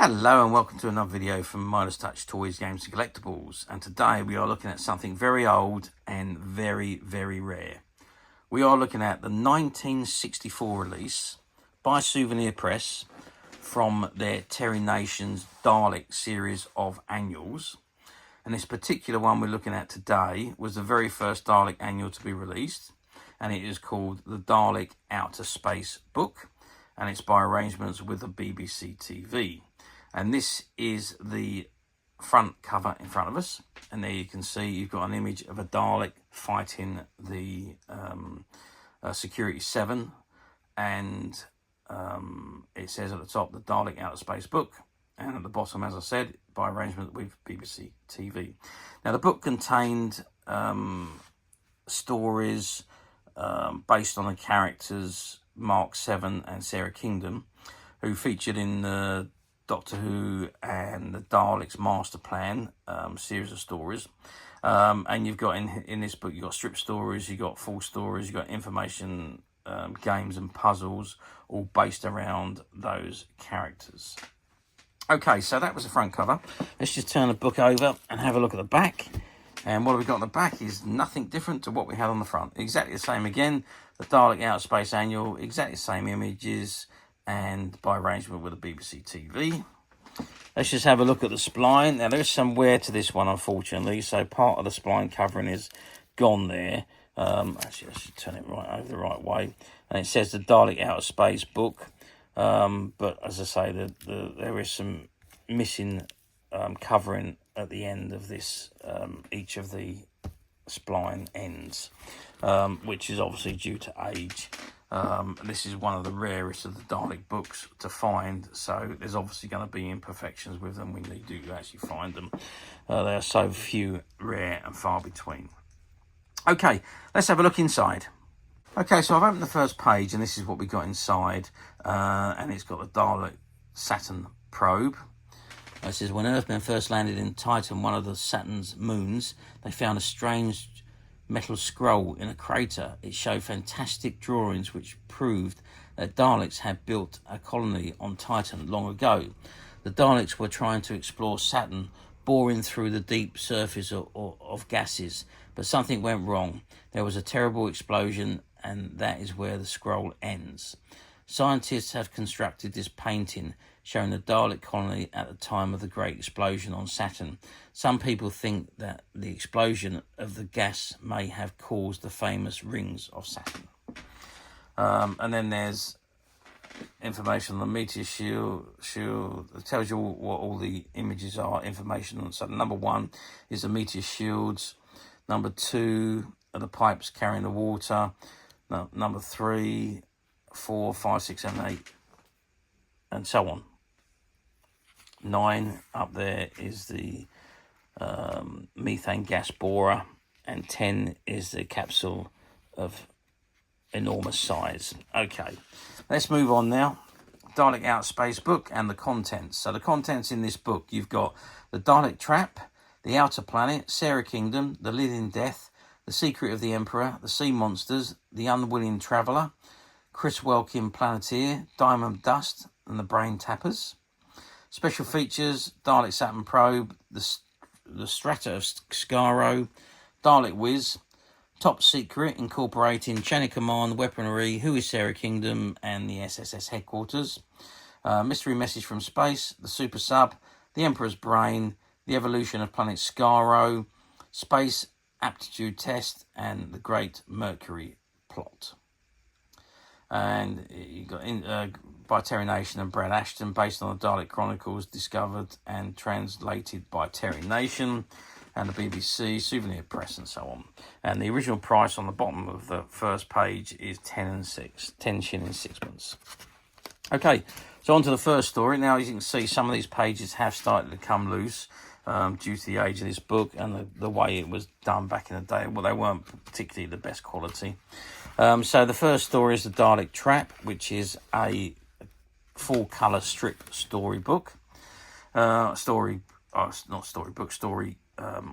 Hello and welcome to another video from Midas Touch Toys, Games and Collectibles, and today we are looking at something very old and very, very rare. We are looking at the 1964 release by Souvenir Press from their Terry Nations Dalek series of annuals. And this particular one we're looking at today was the very first Dalek annual to be released, and it is called the Dalek Outer Space Book, and it's by arrangements with the BBC TV. And this is the front cover in front of us, and there you can see you've got an image of a Dalek fighting the Security 7, and it says at the top the Dalek Outer Space Book, and at the bottom, as I said, by arrangement with BBC TV. Now the book contained stories based on the characters Mark 7 and Sara Kingdom, who featured in the Doctor Who and the Daleks Master Plan series of stories. And you've got in this book, you've got strip stories, you've got full stories, you've got information, games and puzzles, all based around those characters. Okay, so that was the front cover. Let's just turn the book over and have a look at the back. And what we've got on the back is nothing different to what we had on the front. Exactly the same again. The Dalek Outer Space Annual, exactly the same images, and by arrangement with the BBC TV. Let's just have a look at the spline. Now, there's some wear to this one, unfortunately, so part of the spline covering is gone there. Actually, I should turn it right over the right way. And it says the Dalek Outer Space Book. But as I say, there is some missing covering at the end of this, each of the spline ends, which is obviously due to age. This is one of the rarest of the Dalek books to find, so there's obviously going to be imperfections with them when you do actually find them. They are so few, rare and far between. Okay, let's have a look inside. Okay, so I've opened the first page, and this is what we got inside, and it's got the Dalek Saturn probe. It says, when Earthmen first landed in Titan, one of the Saturn's moons, they found a strange metal scroll in a crater. It showed fantastic drawings which proved that Daleks had built a colony on Titan long ago. The Daleks were trying to explore Saturn, boring through the deep surface of gases, but something went wrong. There was a terrible explosion, and that is where the scroll ends. Scientists have constructed this painting showing the Dalek colony at the time of the Great Explosion on Saturn. Some people think that the explosion of the gas may have caused the famous rings of Saturn. And then there's information on the meteor shield. It tells you what all the images are, information on Saturn. Number 1 is the meteor shields. Number 2 are the pipes carrying the water. Number 3, 4, 5, 6, 7, 8, and so on. 9 up there is the methane gas borer, and 10 is the capsule of enormous size. Okay, let's move on now. Dalek Outer Space Book and the contents. So the contents in this book, you've got the Dalek Trap, the Outer Planet, Sara Kingdom, the Living Death, the Secret of the Emperor, the Sea Monsters, the Unwilling Traveller, Chris Welkin Planeteer, Diamond Dust, and the Brain Tappers. Special features: Dalek Saturn Probe, the Strata of Skaro, Dalek Whiz, Top Secret, incorporating Chain of Command, weaponry, Who is Sara Kingdom, and the SSS headquarters. Mystery Message from Space, the Super Sub, the Emperor's Brain, the Evolution of Planet Skaro, Space Aptitude Test, and the Great Mercury Plot. And you got by Terry Nation and Brad Ashton, based on the Dalek Chronicles, discovered and translated by Terry Nation and the BBC, Souvenir Press, and so on. And the original price on the bottom of the first page is 10 shillings 6pence. Okay, so on to the first story. Now, as you can see, some of these pages have started to come loose due to the age of this book and the way it was done back in the day. Well, they weren't particularly the best quality. So the first story is the Dalek Trap, which is a full-colour strip storybook. I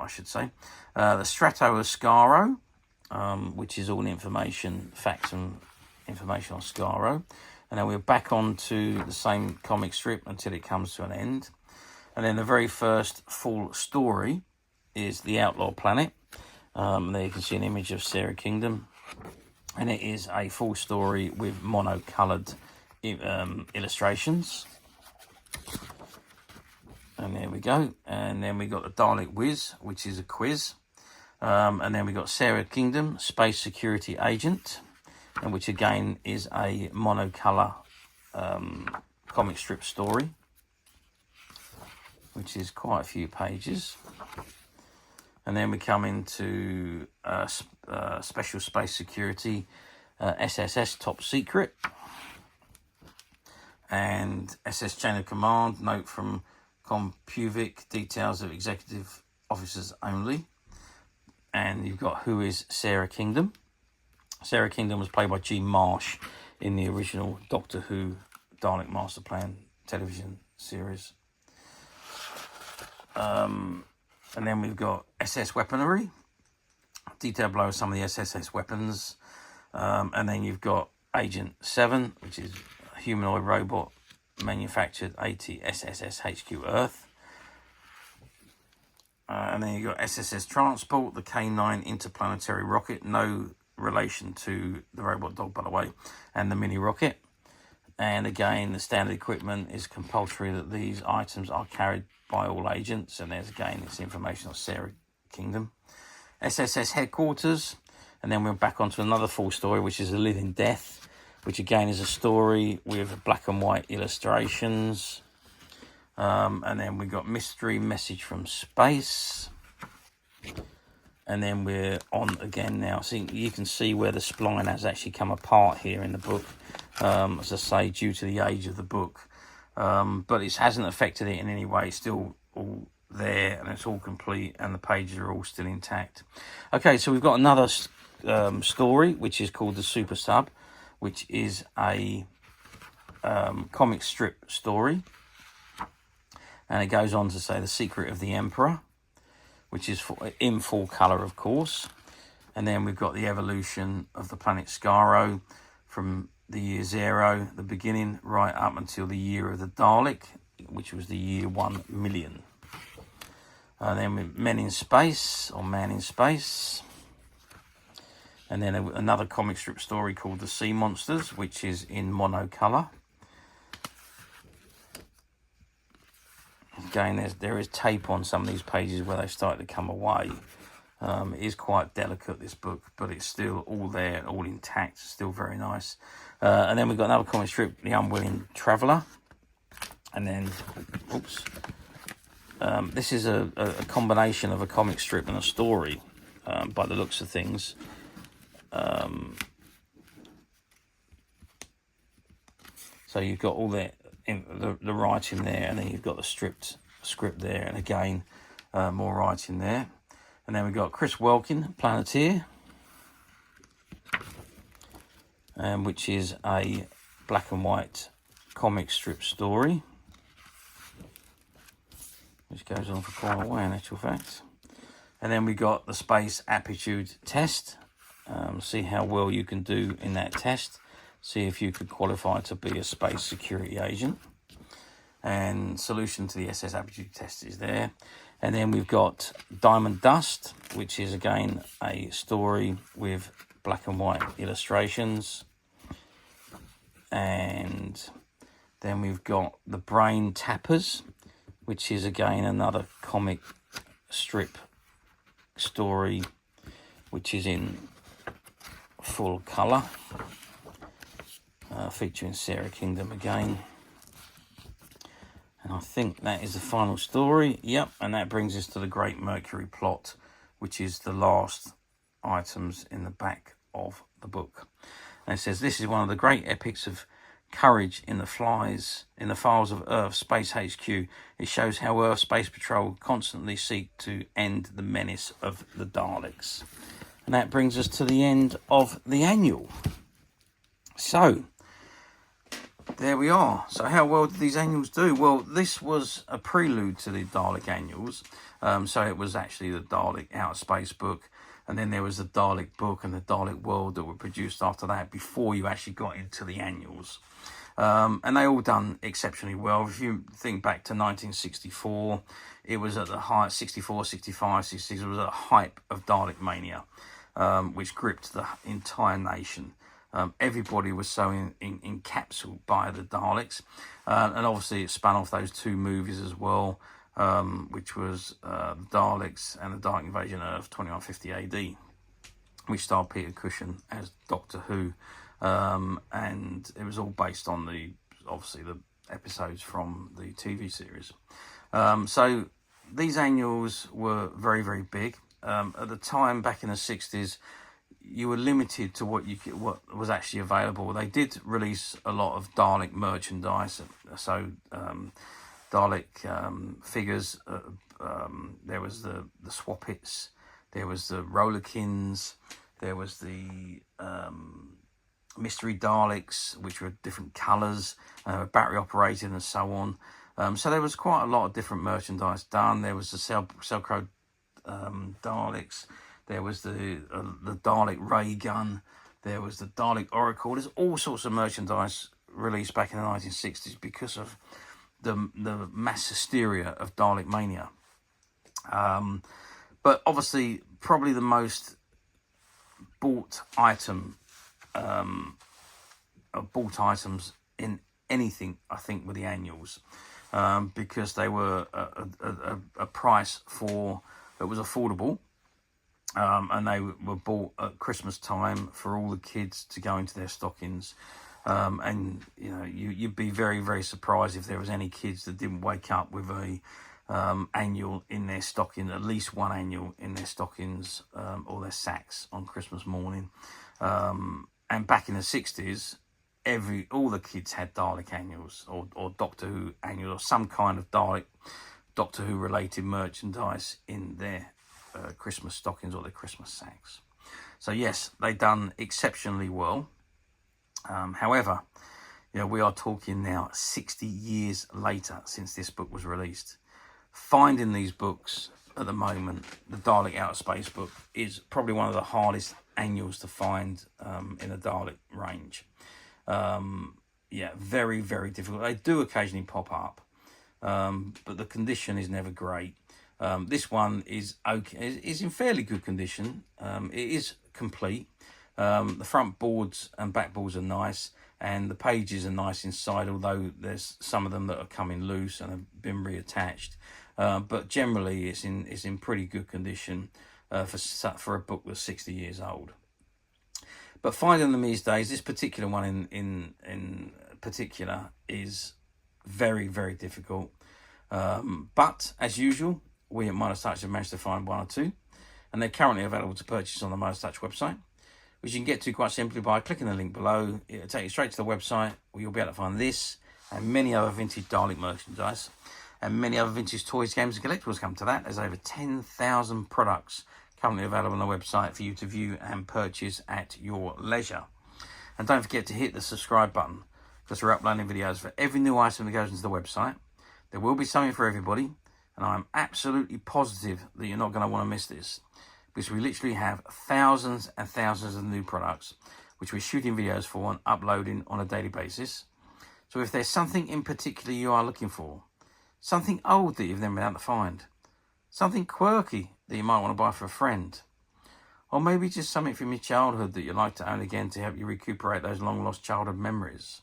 should say. The Strato of Skaro, which is all information, facts and information on Skaro. And then we're back onto the same comic strip until it comes to an end. And then the very first full story is The Outlaw Planet. There you can see an image of Sara Kingdom. And it is a full story with mono-coloured illustrations. And there we go. And then we got the Dalek Whiz, which is a quiz. And then we got Sara Kingdom, Space Security Agent, and which again is a monocolour comic strip story, which is quite a few pages. And then we come into Special Space Security, SSS Top Secret, and SS Chain of Command, note from Kompuvic, details of executive officers only. And you've got Who is Sara Kingdom? Sara Kingdom was played by Jean Marsh in the original Doctor Who Dalek Master Plan television series. And then we've got SS Weaponry, detail below some of the SSS weapons. And then you've got Agent 7, which is a humanoid robot manufactured AT-SSS HQ Earth. And then you've got SSS Transport, the K9 interplanetary rocket, no relation to the robot dog, by the way, and the mini rocket. And again, the standard equipment is compulsory that these items are carried by all agents. And there's again this information on Sara Kingdom. SSS Headquarters, and then we're back onto another full story, which is A Living Death, which again is a story with black and white illustrations. And then we got Mystery Message from Space. And then we're on again now. So you can see where the spline has actually come apart here in the book. As I say, due to the age of the book. But it hasn't affected it in any way. It's still all there and it's all complete and the pages are all still intact. Okay, so we've got another story, which is called The Super Sub, which is a comic strip story. And it goes on to say The Secret of the Emperor, which is in full colour, of course. And then we've got the evolution of the planet Skaro from the year 0, the beginning, right up until the year of the Dalek, which was the year 1 million. Then with Men in Space, or Man in Space. And then another comic strip story called The Sea Monsters, which is in monocolour. Again, there is tape on some of these pages where they start to come away. It is quite delicate, this book, but it's still all there, all intact, still very nice. And then we've got another comic strip, The Unwilling Traveller. And then, oops, this is a combination of a comic strip and a story, by the looks of things. So you've got all the writing there, and then you've got the script there, and again, more writing there. And then we've got Chris Welkin, Planeteer, which is a black and white comic strip story, which goes on for quite a while in actual fact. And then we got the Space Aptitude Test. See how well you can do in that test. See if you could qualify to be a space security agent. And solution to the SS Aptitude Test is there. And then we've got Diamond Dust, which is again a story with black and white illustrations. And then we've got The Brain Tappers, which is again another comic strip story, which is in full colour, featuring Sara Kingdom again. And I think that is the final story. Yep, and that brings us to the Great Mercury Plot, which is the last items in the back of the book. And it says, this is one of the great epics of courage in the files of Earth Space HQ. It shows how Earth Space Patrol constantly seek to end the menace of the Daleks. And that brings us to the end of the annual. So, there we are. So how well did these annuals do? Well, this was a prelude to the Dalek annuals. So it was actually the Dalek Outer Space Book. And then there was the Dalek Book and the Dalek World that were produced after that before you actually got into the annuals. And they all done exceptionally well. If you think back to 1964, it was at the height, 64, 65, 66, it was at the height of Dalek mania, which gripped the entire nation. Everybody was so encapsulated by the Daleks. And obviously it spun off those 2 movies as well, which was the Daleks and the Dalek Invasion of 2150 AD, which starred Peter Cushing as Doctor Who. And it was all based on obviously the episodes from the TV series. So these annuals were very, very big. At the time, back in the 60s, you were limited to what was actually available. They did release a lot of Dalek merchandise, so Dalek figures. There was the Swappets, there was the Rollerkins, there was the Mystery Daleks, which were different colours, battery operated and so on. So there was quite a lot of different merchandise done. There was the Selcro Daleks, there was the Dalek ray gun, there was the Dalek Oracle. There's all sorts of merchandise released back in the 1960s because of the mass hysteria of Dalek mania. But obviously, probably the most bought item, bought items in anything, I think, were the annuals, because they were a price that was affordable, and they were bought at Christmas time for all the kids to go into their stockings. And you know, you'd be very, very surprised if there was any kids that didn't wake up with a annual in their stocking, at least one annual in their stockings, or their sacks on Christmas morning. And back in the 60s, all the kids had Dalek annuals or Doctor Who annuals, or some kind of Doctor Who related merchandise in their Christmas stockings or their Christmas sacks. So yes, they done exceptionally well. However, you know, we are talking now 60 years later since this book was released. Finding these books at the moment, the Dalek Outer Space Book, is probably one of the hardest annuals to find in the Dalek range. Yeah, very, very difficult. They do occasionally pop up, but the condition is never great. This one is okay, is in fairly good condition. It is complete. The front boards and back boards are nice, and the pages are nice inside, although there's some of them that are coming loose and have been reattached. But generally, it's in pretty good condition for a book that's 60 years old. But finding them these days, this particular one in particular, is very, very difficult. But as usual, we at Midas Touch have managed to find one or two, and they're currently available to purchase on the Midas Touch website, which you can get to quite simply by clicking the link below. It'll take you straight to the website, where you'll be able to find this and many other vintage Dalek merchandise, and many other vintage toys, games and collectibles come to that. There's over 10,000 products currently available on the website for you to view and purchase at your leisure. And don't forget to hit the subscribe button, because we're uploading videos for every new item that goes into the website. There will be something for everybody, and I'm absolutely positive that you're not going to want to miss this, because we literally have thousands and thousands of new products which we're shooting videos for and uploading on a daily basis. So if there's something in particular you are looking for, something old that you've never been able to find, something quirky that you might want to buy for a friend, or maybe just something from your childhood that you'd like to own again to help you recuperate those long lost childhood memories,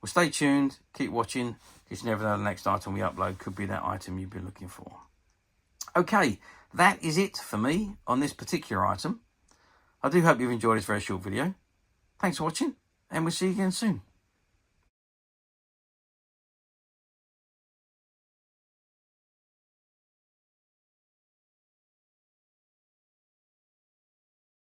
well, stay tuned, keep watching, because you never know the next item we upload could be that item you've been looking for. Okay, that is it for me on this particular item. I do hope you've enjoyed this very short video. Thanks for watching, and we'll see you again soon.